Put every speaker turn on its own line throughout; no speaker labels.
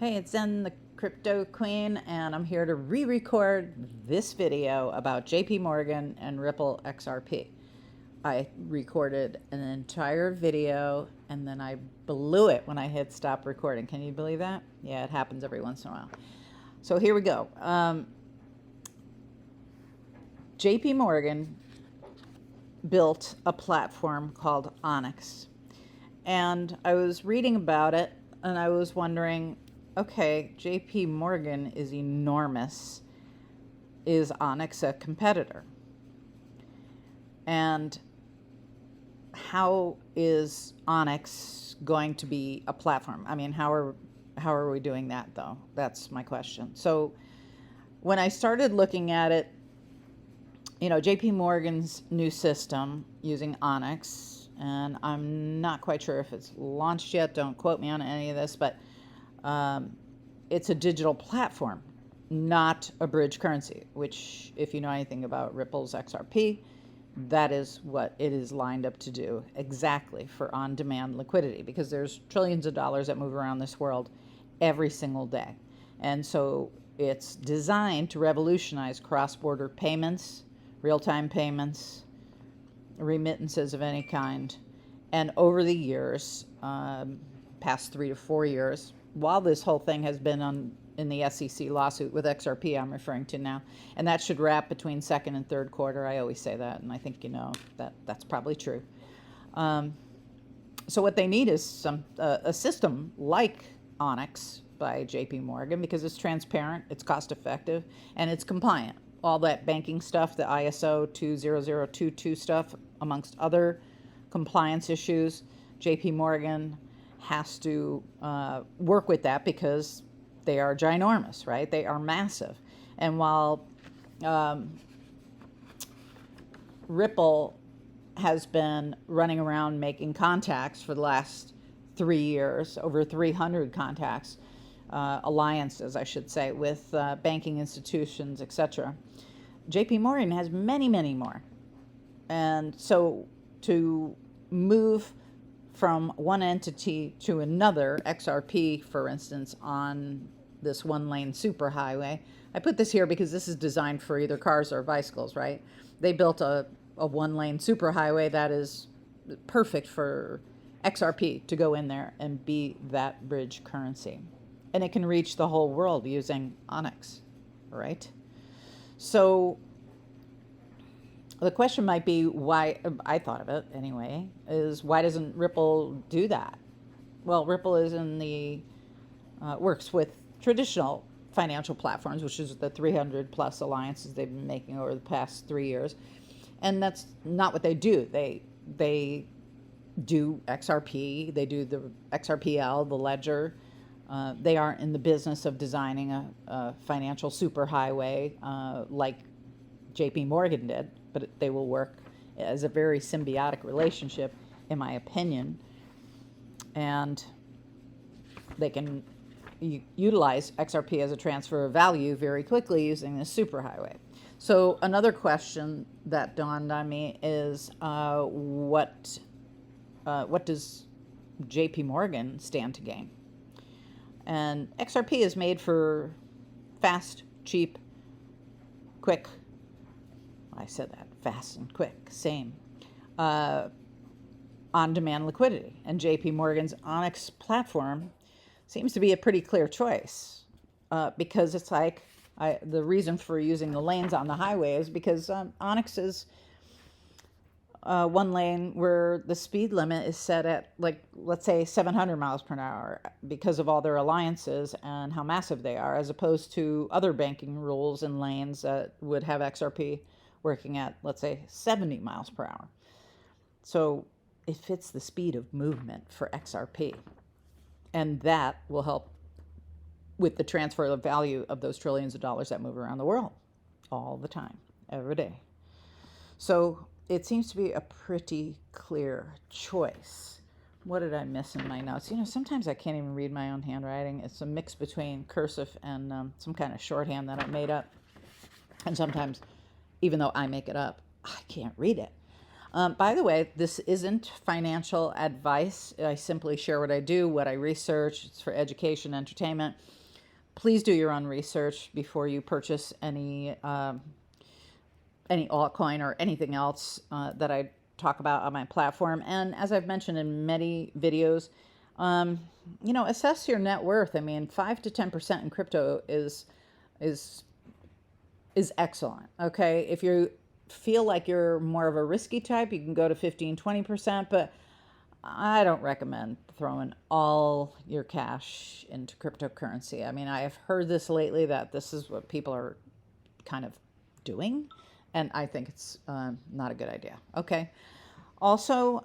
Hey, it's Zen, the crypto queen, and I'm here to re-record this video about JP Morgan and Ripple XRP. I recorded an entire video and then I blew it when I hit stop recording. Can you believe that? Yeah, it happens every once in a while. So here we go. JP Morgan built a platform called Onyx. And I was reading about it and I was wondering, okay, JP Morgan is enormous. Is Onyx a competitor? And how is Onyx going to be a platform? I mean, how are we doing that though? That's my question. So when I started looking at it, you know, JP Morgan's new system using Onyx, and I'm not quite sure if it's launched yet. Don't quote me on any of this, but it's a digital platform, not a bridge currency, which if you know anything about Ripple's XRP, that is what it is lined up to do exactly for on-demand liquidity, because there's trillions of dollars that move around this world every single day. And so it's designed to revolutionize cross-border payments, real-time payments, remittances of any kind. And over the years, past 3 to 4 years, while this whole thing has been in the SEC lawsuit with XRP I'm referring to now, and that should wrap between second and third quarter. I always say that, and I think you know that's probably true. So what they need is a system like Onyx by JP Morgan, because it's transparent, it's cost effective, and it's compliant. All that banking stuff, the ISO 20022 stuff, amongst other compliance issues, JP Morgan has to work with that because they are ginormous, right? They are massive. And while Ripple has been running around making contacts for the last 3 years, over 300 contacts, alliances, I should say, with banking institutions, etc. JP Morgan has many, many more. And so to move from one entity to another, XRP, for instance, on this one-lane superhighway. I put this here because this is designed for either cars or bicycles, right? They built a one-lane superhighway that is perfect for XRP to go in there and be that bridge currency. And it can reach the whole world using Onyx, right? So the question might be, why, I thought of it anyway, is why doesn't Ripple do that? Well, Ripple is in the, works with traditional financial platforms, which is the 300 plus alliances they've been making over the past 3 years. And that's not what they do. They do XRP, they do the XRPL, the ledger. They aren't in the business of designing a financial superhighway like JP Morgan did, but they will work as a very symbiotic relationship, in my opinion. And they can utilize XRP as a transfer of value very quickly using this superhighway. So another question that dawned on me is what does JP Morgan stand to gain? And XRP is made for fast, cheap, quick. I said that, fast and quick, same. On-demand liquidity. And JP Morgan's Onyx platform seems to be a pretty clear choice, because it's like, the reason for using the lanes on the highway is because Onyx is one lane where the speed limit is set at, like, let's say 700 miles per hour because of all their alliances and how massive they are, as opposed to other banking rules and lanes that would have XRP working at, let's say, 70 miles per hour. So it fits the speed of movement for XRP. And that will help with the transfer of value of those trillions of dollars that move around the world all the time, every day. So it seems to be a pretty clear choice. What did I miss in my notes? You know, sometimes I can't even read my own handwriting. It's a mix between cursive and some kind of shorthand that I made up. And sometimes, even though I make it up, I can't read it. By the way, this isn't financial advice. I simply share what I do, what I research. It's for education, entertainment. Please do your own research before you purchase any altcoin or anything else that I talk about on my platform. And as I've mentioned in many videos, assess your net worth. I mean, 5 to 10% in crypto is excellent. Okay, if you feel like you're more of a risky type, you can go to 15, 20%, but I don't recommend throwing all your cash into cryptocurrency. I mean, I have heard this lately that this is what people are kind of doing, and I think it's not a good idea. Okay. Also,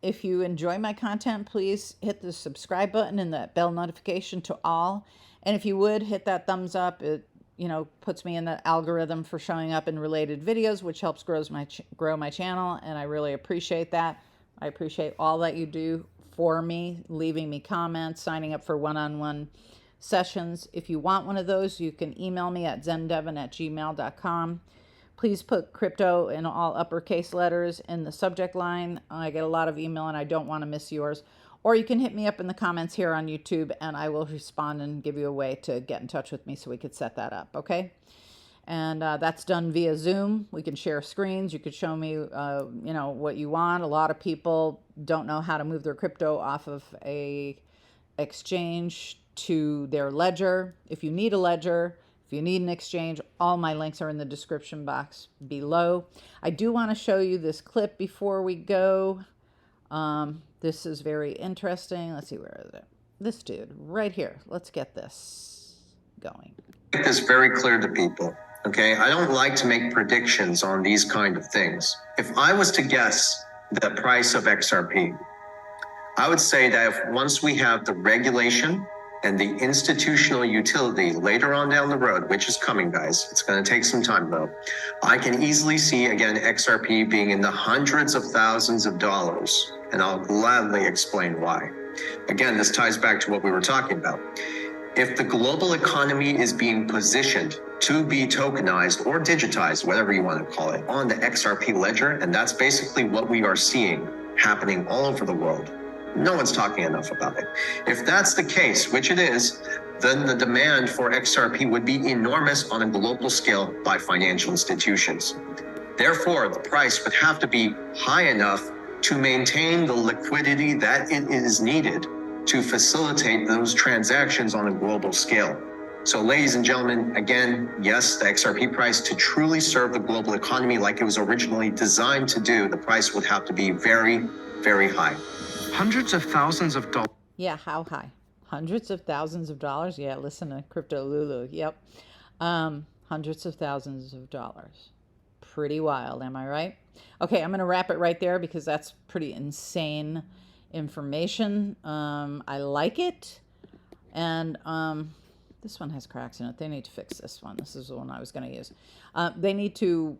if you enjoy my content, please hit the subscribe button and that bell notification to all. And if you would hit that thumbs up, it puts me in the algorithm for showing up in related videos, which helps grow my channel, and I really appreciate that. I appreciate all that you do for me, leaving me comments, signing up for one-on-one sessions. If you want one of those, you can email me at zendevon@gmail.com. Please put crypto in all uppercase letters in the subject line. I get a lot of email and I don't want to miss yours. Or you can hit me up in the comments here on YouTube and I will respond and give you a way to get in touch with me so we could set that up, okay? And that's done via Zoom. We can share screens. You could show me, what you want. A lot of people don't know how to move their crypto off of a exchange to their ledger. If you need a ledger, if you need an exchange, all my links are in the description box below. I do want to show you this clip before we go. This is very interesting. Let's see, where is it? This dude right here. Let's get this going.
Make this very clear to people, okay? I don't like to make predictions on these kind of things. If I was to guess the price of XRP, I would say that if once we have the regulation and the institutional utility later on down the road, which is coming, guys, it's going to take some time though, I can easily see, again, XRP being in the hundreds of thousands of dollars, and I'll gladly explain why. Again, this ties back to what we were talking about. If the global economy is being positioned to be tokenized or digitized, whatever you want to call it, on the XRP ledger, and that's basically what we are seeing happening all over the world. No one's talking enough about it. If that's the case, which it is, then the demand for XRP would be enormous on a global scale by financial institutions. Therefore, the price would have to be high enough to maintain the liquidity that it is needed to facilitate those transactions on a global scale. So ladies and gentlemen, again, yes, the XRP price, to truly serve the global economy like it was originally designed to do, the price would have to be very, very high. Hundreds of thousands of dollars.
Yeah, how high? Hundreds of thousands of dollars? Yeah, listen to Crypto Lulu. Yep. Hundreds of thousands of dollars. Pretty wild, am I right? Okay, I'm going to wrap it right there because that's pretty insane information. I like it. And this one has cracks in it. They need to fix this one. This is the one I was going to use. They need to,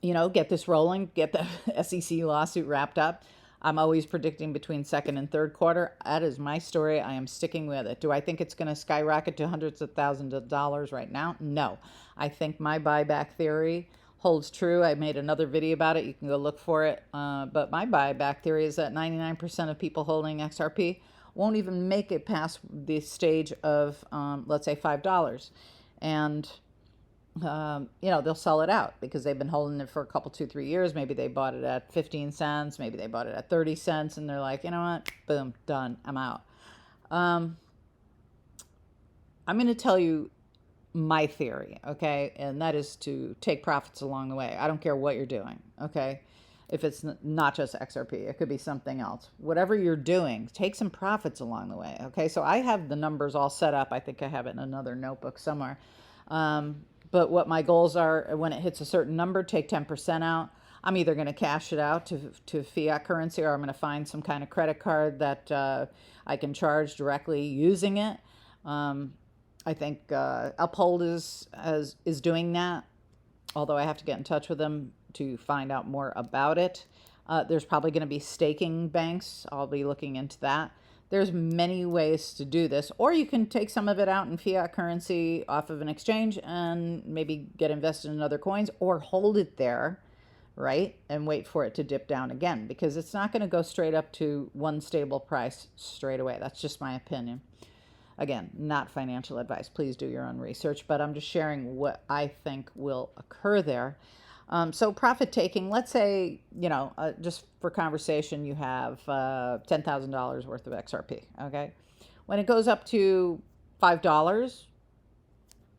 get this rolling, get the SEC lawsuit wrapped up. I'm always predicting between second and third quarter. That is my story. I am sticking with it. Do I think it's going to skyrocket to hundreds of thousands of dollars right now? No. I think my buyback theory holds true. I made another video about it. You can go look for it. But my buyback theory is that 99% of people holding XRP won't even make it past the stage of, let's say, $5. And they'll sell it out because they've been holding it for a couple, 2-3 years. Maybe they bought it at 15 cents. Maybe they bought it at 30 cents. And they're like, you know what? Boom, done. I'm out. I'm going to tell you my theory, okay? And that is to take profits along the way. I don't care what you're doing, okay? If it's not just XRP, it could be something else. Whatever you're doing, take some profits along the way, okay? So I have the numbers all set up. I think I have it in another notebook somewhere. But what my goals are, when it hits a certain number, take 10% out. I'm either going to cash it out to fiat currency, or I'm going to find some kind of credit card that I can charge directly using it. I think UPHOLD is doing that, although I have to get in touch with them to find out more about it. There's probably going to be staking banks. I'll be looking into that. There's many ways to do this, or you can take some of it out in fiat currency off of an exchange and maybe get invested in other coins, or hold it there right? And wait for it to dip down again, because it's not going to go straight up to one stable price straight away. That's just my opinion. Again, not financial advice. Please do your own research, but I'm just sharing what I think will occur there. So profit taking, let's say, just for conversation, you have $10,000 worth of XRP, okay? When it goes up to $5,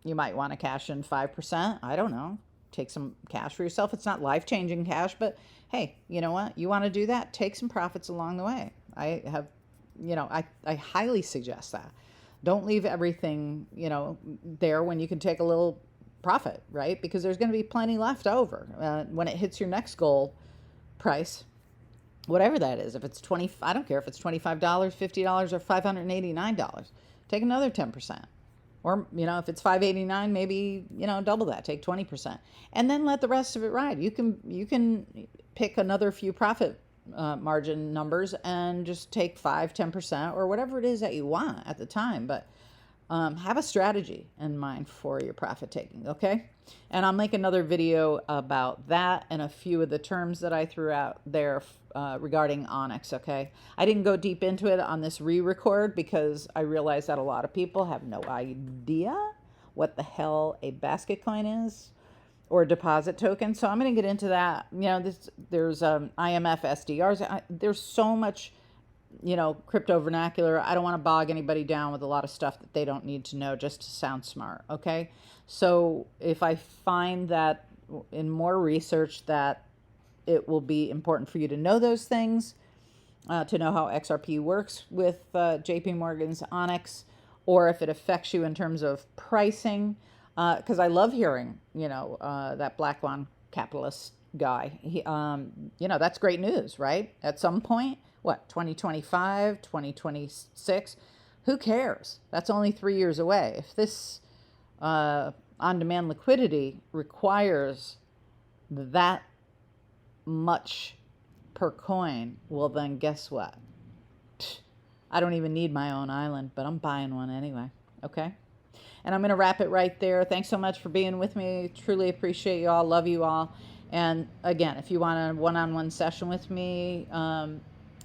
you might want to cash in 5%. I don't know. Take some cash for yourself. It's not life-changing cash, but hey, you know what? You want to do that? Take some profits along the way. I have, I highly suggest that. Don't leave everything, there when you can take a little profit, right? Because there's going to be plenty left over when it hits your next goal price, whatever that is. If it's I don't care if it's $25, $50, or $589. Take another 10%. Or, if it's $589, maybe, double that, take 20%. And then let the rest of it ride. You can pick another few profit margin numbers and just take 5-10% or whatever it is that you want at the time. But have a strategy in mind for your profit taking, okay? And I'll make another video about that and a few of the terms that I threw out there regarding Onyx, okay? I didn't go deep into it on this re-record because I realized that a lot of people have no idea what the hell a basket coin is or a deposit token. So I'm going to get into that. There's IMF SDRs. There's so much crypto vernacular. I don't want to bog anybody down with a lot of stuff that they don't need to know just to sound smart, okay? So if I find that in more research that it will be important for you to know those things, to know how XRP works with JP Morgan's Onyx, or if it affects you in terms of pricing, because I love hearing, that Black Swan capitalist guy. He, that's great news, right? At some point, 2025, 2026, who cares? That's only 3 years away. If this on-demand liquidity requires that much per coin, well then guess what? I don't even need my own island, but I'm buying one anyway, okay? And I'm going to wrap it right there. Thanks so much for being with me. Truly appreciate you all. Love you all. And again, if you want a one-on-one session with me,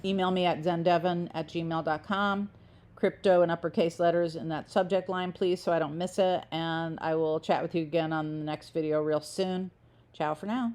email me at zendevon@gmail.com. Crypto in uppercase letters in that subject line, please, so I don't miss it. And I will chat with you again on the next video real soon. Ciao for now.